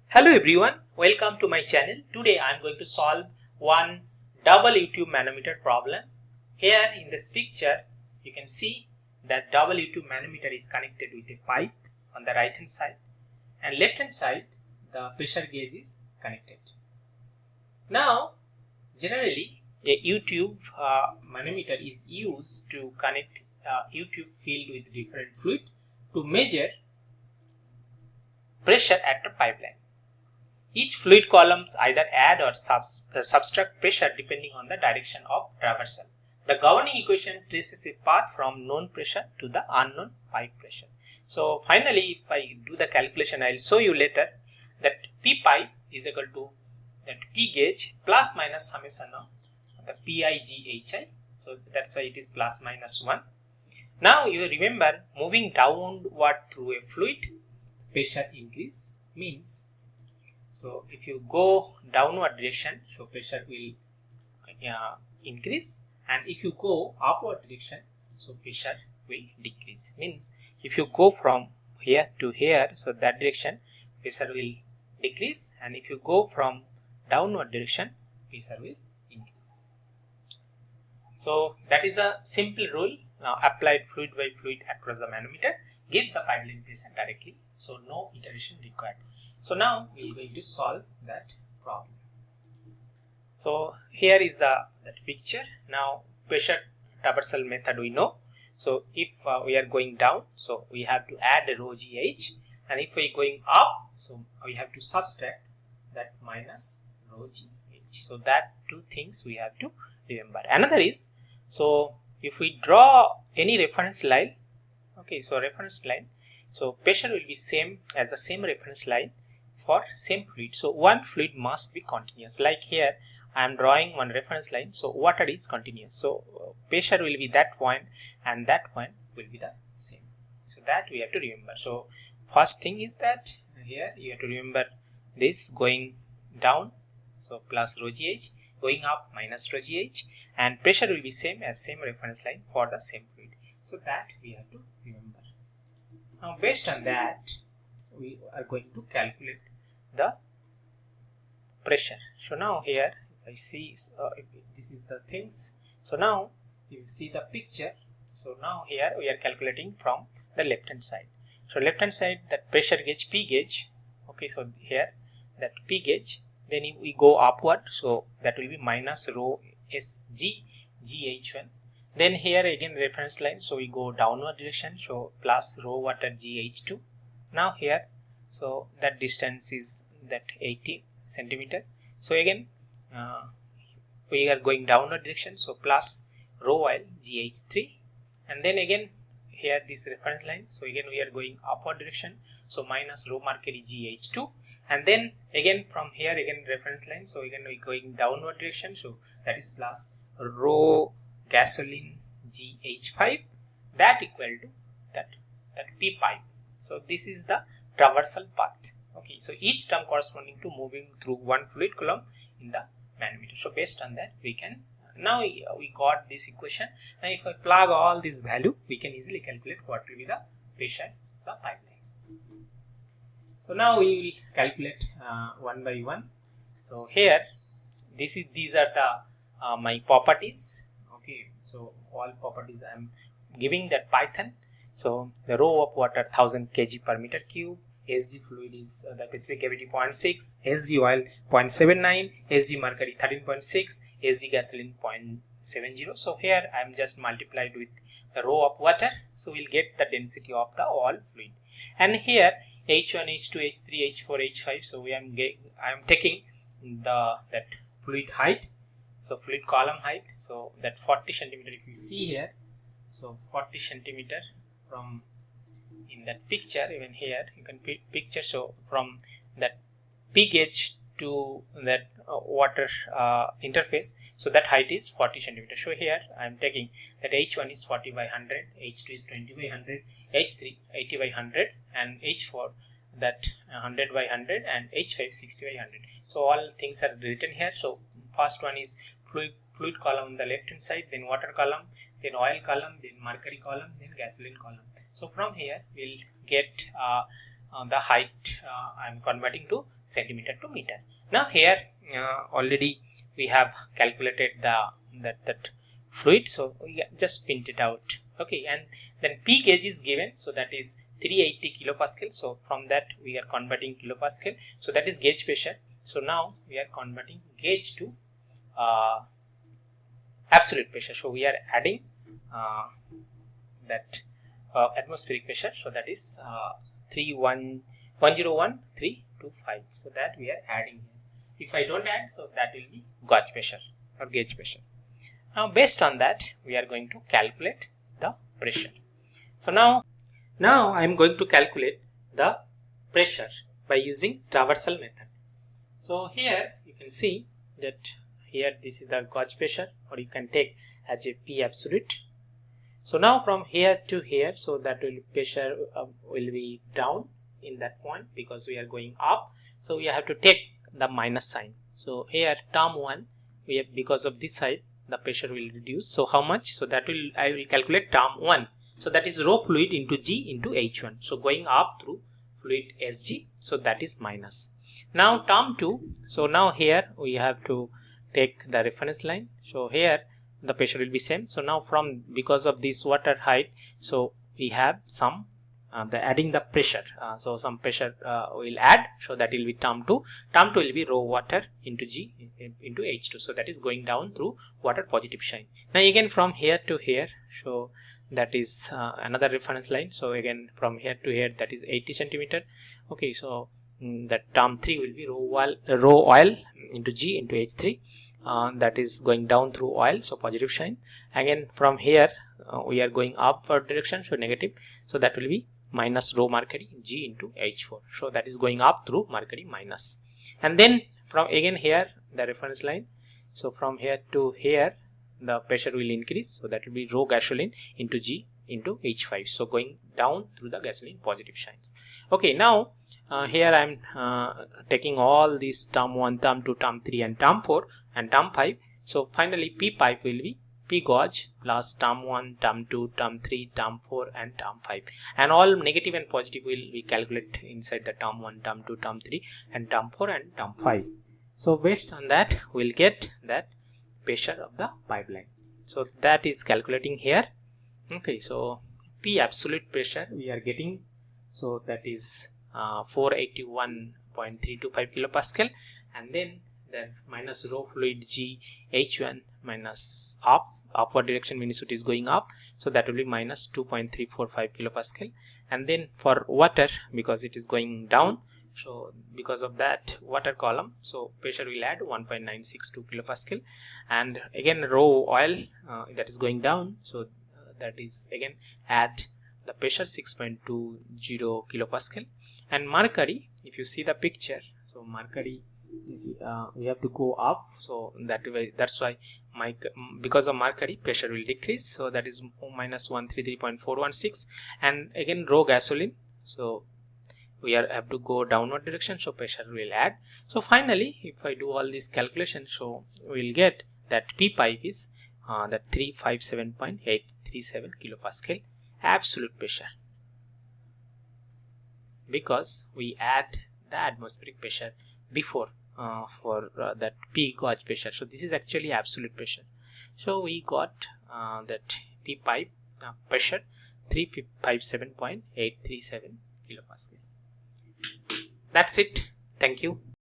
Hello everyone, welcome to my channel. Today I am going to solve one double U-tube manometer problem. Here in this picture you can see that double U-tube manometer is connected with a pipe on the right hand side, and left hand side the pressure gauge is connected. Now generally a U-tube manometer is used to connect U-tube filled with different fluid to measure pressure at the pipeline. Each fluid columns either add or subtract pressure depending on the direction of traversal. The governing equation traces a path from known pressure to the unknown pipe pressure. So finally, if I do the calculation, I will show you later that P pipe is equal to that P gauge plus minus summation of the PIGHI. So that's why it is plus minus 1. Now you remember, moving downward through a fluid, pressure increase means, so if you go downward direction, so pressure will increase, and if you go upward direction, so pressure will decrease. Means if you go from here to here, so that direction pressure will decrease, and if you go from downward direction, pressure will increase. So that is a simple rule. Now applied fluid by fluid across the manometer gives the pipeline pressure directly, so no iteration required. So now we are going to solve that problem. So here is that picture. Now pressure traversal method we know. So if we are going down, so we have to add rho GH, and if we are going up, so we have to subtract that minus rho GH. So that two things we have to remember. Another is, so if we draw any reference line, okay, so reference line, so pressure will be same as the same reference line for same fluid. So one fluid must be continuous. Like here I am drawing one reference line, so water is continuous, so pressure will be that point and that point will be the same. So that we have to remember. So first thing is that here you have to remember this going down, so plus rho GH, going up minus rho GH, and pressure will be same as same reference line for the same fluid. So that we have to remember. Now based on that, we are going to calculate the pressure. So now here if I see, this is the things. So now you see the picture. So now here we are calculating from the left hand side. So left hand side, that pressure gauge P gauge, okay, so here that P gauge, then if we go upward, so that will be minus rho SG GH1. Then here again reference line, so we go downward direction, so plus rho water GH2. Now here, so that distance is that 80 centimeter. So again we are going downward direction, so plus rho oil GH3, and then again here this reference line, so again we are going upward direction, so minus rho mercury GH2, and then again from here again reference line, so again we are going downward direction, so that is plus rho gasoline GH5, that equal to that P pipe. So this is the traversal path. Okay, so each term corresponding to moving through one fluid column in the manometer. So based on that we can, now we got this equation, and if I plug all this value, we can easily calculate what will be the pressure the pipeline. So now we will calculate one by one. So here these are the my properties. Okay, so all properties I am giving that Python. So the rho of water 1000 kg per meter cube, SG fluid is the specific gravity 0.6, SG oil 0.79, SG mercury 13.6, SG gasoline 0.70. So here I am just multiplied with the rho of water, so we'll get the density of the all fluid. And here H1, H2, H3, H4, H5. So I am taking that fluid height, so fluid column height, so that 40 centimeter. If you see here, so 40 centimeter from in that picture, even here you can picture, so from that P gauge to that water interface, so that height is 40 centimeter. So here I am taking that H1 is 40 by 100, H2 is 20 by 100, H3 80 by 100, and H4 that 100 by 100, and H5 60 by 100. So all things are written here. So first one is fluid column on the left hand side, then water column, then oil column, then mercury column, then gasoline column. So from here we'll get the height I am converting to centimeter to meter. Now here already we have calculated that fluid, so we just print it out. Okay, and then P gauge is given, so that is 380 kilopascal. So from that we are converting kilopascal, so that is gauge pressure. So now we are converting gauge to absolute pressure. So we are adding that atmospheric pressure, so that is 101.325. So that we are adding here. If I don't add, so that will be gauge pressure or gauge pressure. Now based on that we are going to calculate the pressure. So now I am going to calculate the pressure by using traversal method. So here you can see that here this is the gauge pressure, or you can take as a P absolute. So now from here to here, so that will pressure will be down in that point because we are going up. So we have to take the minus sign. So here term 1, we have, because of this side the pressure will reduce. So how much? So that will, I will calculate term 1. So that is rho fluid into G into H1. So going up through fluid SG, so that is minus. Now term 2, so now here we have to take the reference line. So here the pressure will be same. So now from, because of this water height, so we have some adding the pressure, so some pressure will add, so that will be term 2. Term 2 will be rho water into G into H2, so that is going down through water positive sign. Now again from here to here, so that is another reference line. So again from here to here, that is 80 centimeter. Okay, so that term 3 will be rho oil into G into H3, that is going down through oil, so positive sign. Again from here we are going upward direction, so negative, so that will be minus rho mercury G into H4, so that is going up through mercury minus. And then from again here the reference line, so from here to here the pressure will increase, so that will be rho gasoline into G into H5, so going down through the gasoline positive signs. Okay, now here I am taking all these term 1, term 2, term 3 and term 4 and term 5. So finally P pipe will be P gauge plus term 1, term 2, term 3, term 4 and term 5, and all negative and positive will be calculated inside the term 1, term 2, term 3 and term 4 and term 5. So based on that we will get that pressure of the pipeline. So that is calculating here. Okay, so P absolute pressure we are getting, so that is 481.325 kilopascal, and then the minus rho fluid G H1 minus upward direction means it is going up, so that will be minus 2.345 kilopascal. And then for water, because it is going down, so because of that water column, so pressure will add 1.962 kilopascal. And again rho oil that is going down, so that is again add the pressure 6.20 kilopascal. And mercury, if you see the picture, so mercury we have to go up, so that's why because of mercury pressure will decrease, so that is minus 133.416. and again rho gasoline, so we have to go downward direction, so pressure will add. So finally if I do all these calculations, so we will get that P pipe is that 357.837 kilopascal absolute pressure, because we add the atmospheric pressure before for that P gauge pressure. So this is actually absolute pressure. So we got that P pipe pressure 357.837 kilopascal. That's it. Thank you.